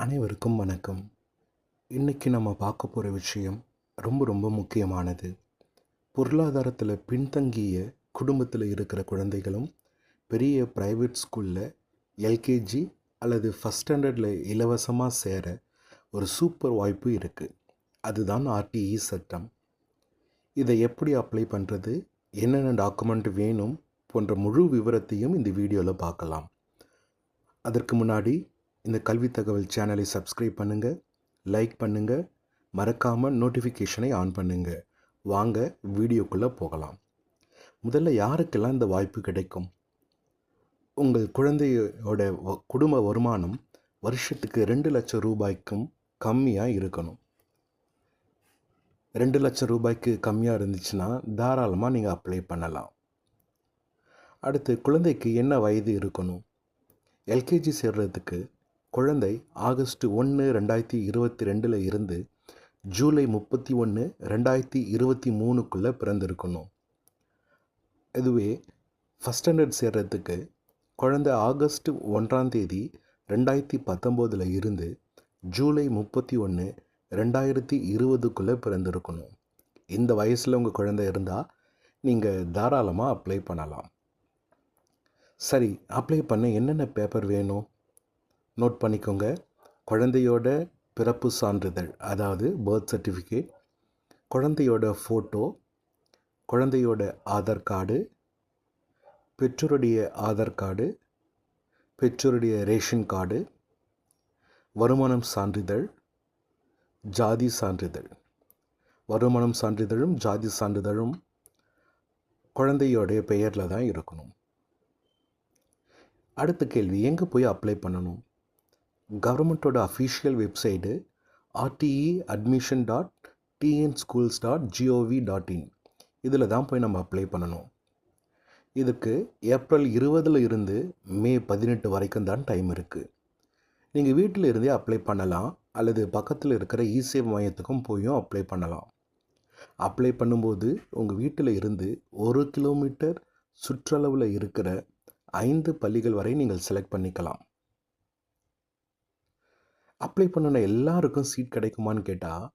அனைவருக்கும் வணக்கம். இன்னைக்கு நம்ம பார்க்க போகிற விஷயம் ரொம்ப முக்கியமானது. பொருளாதாரத்தில் பின்தங்கிய குடும்பத்தில் இருக்கிற குழந்தைகளும் பெரிய ப்ரைவேட் ஸ்கூலில் எல்கேஜி அல்லது ஃபஸ்ட் ஸ்டாண்டர்டில் இலவசமாக சேர ஒரு சூப்பர் வாய்ப்பு இருக்குது. அதுதான் ஆர்டிஇ சட்டம். இதை எப்படி அப்ளை பண்ணுறது, என்னென்ன டாக்குமெண்ட் வேணும் போன்ற முழு விவரத்தையும் இந்த வீடியோவில் பார்க்கலாம். அதற்கு முன்னாடி இந்த கல்வி தகவல் சேனலை சப்ஸ்கிரைப் பண்ணுங்கள், லைக் பண்ணுங்கள், மறக்காமல் நோட்டிஃபிகேஷனை ஆன் பண்ணுங்கள். வாங்க வீடியோக்குள்ளே போகலாம். முதல்ல யாருக்கெல்லாம் இந்த வாய்ப்பு கிடைக்கும்? உங்கள் குழந்தையோட குடும்ப வருமானம் வருஷத்துக்கு 2 லட்சம் ரூபாய்க்கும் கம்மியாக இருக்கணும். 2 லட்சம் ரூபாய்க்கு கம்மியாக இருந்துச்சுன்னா தாராளமாக நீங்கள் அப்ளை பண்ணலாம். அடுத்து, குழந்தைக்கு என்ன வயது இருக்கணும்? எல்கேஜி சேர்றதுக்கு குழந்தை ஆகஸ்ட் 1, 2022 இருந்து ஜூலை 31, 2023க்குள்ளே பிறந்திருக்கணும். இதுவே ஃபஸ்ட் ஸ்டாண்டர்ட் சேர்றதுக்கு குழந்தை ஆகஸ்ட் 1, 2019 இருந்து ஜூலை 31, 2020க்குள்ளே பிறந்திருக்கணும். இந்த வயசில் உங்கள் குழந்தை இருந்தால் நீங்கள் தாராளமாக அப்ளை பண்ணலாம். சரி, அப்ளை பண்ண என்னென்ன பேப்பர் வேணும் நோட் பண்ணிக்கோங்க. குழந்தையோட பிறப்பு சான்றிதழ், அதாவது பர்த் சர்டிஃபிகேட், குழந்தையோட ஃபோட்டோ, குழந்தையோட ஆதார் கார்டு, பெற்றோருடைய ஆதார் கார்டு, பெற்றோருடைய ரேஷன் கார்டு, வருமானம் சான்றிதழ், ஜாதி சான்றிதழ். வருமானம் சான்றிதழும் ஜாதி சான்றிதழும் குழந்தையோடைய பெயரில் தான் இருக்கணும். அடுத்த கேள்வி, எங்கே போய் அப்ளை பண்ணணும்? கவர்மெண்ட்டோட அஃபிஷியல் வெப்சைட்டு rte.admission.tnschools.gov.in இதில் தான் போய் நம்ம அப்ளை பண்ணணும். இதுக்கு ஏப்ரல் 20 இருந்து மே 18 வரைக்கும் தான் டைம் இருக்குது. நீங்கள் வீட்டில் இருந்தே அப்ளை பண்ணலாம், அல்லது பக்கத்தில் இருக்கிற இசேவை மையத்துக்கும் போயும் அப்ளை பண்ணலாம். அப்ளை பண்ணும்போது உங்கள் வீட்டில் இருந்து 1 கிலோமீட்டர் சுற்றளவில் இருக்கிற 5 பள்ளிகள் வரை நீங்கள் செலக்ட் பண்ணிக்கலாம். அப்ளை பண்ணின எல்லாருக்கும் சீட் கிடைக்குமான்னு கேட்டால்,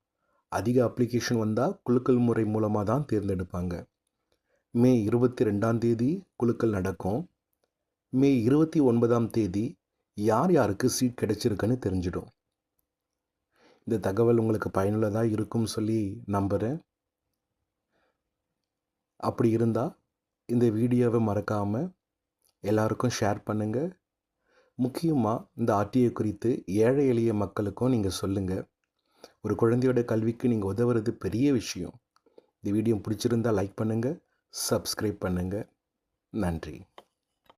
அதிக அப்ளிகேஷன் வந்தால் குலுக்கல் முறை மூலமாக தான் தேர்ந்தெடுப்பாங்க. மே 22 குலுக்கல் நடக்கும். மே 29 யார் யாருக்கு சீட் கிடைச்சிருக்குன்னு தெரிஞ்சிடும். இந்த தகவல் உங்களுக்கு பயனுள்ளதாக இருக்கும்னு சொல்லி நம்புகிறேன். அப்படி இருந்தால் இந்த வீடியோவை மறக்காமல் எல்லாருக்கும் ஷேர் பண்ணுங்கள். முக்கியமாக இந்த ஆர்டிஐ குறித்து ஏழை எளிய மக்களுக்கும் நீங்கள் சொல்லுங்கள். ஒரு குழந்தையோட கல்விக்கு நீங்கள் உதவுறது பெரிய விஷயம். இந்த வீடியோ பிடிச்சிருந்தால் லைக் பண்ணுங்கள், சப்ஸ்கிரைப் பண்ணுங்கள். நன்றி.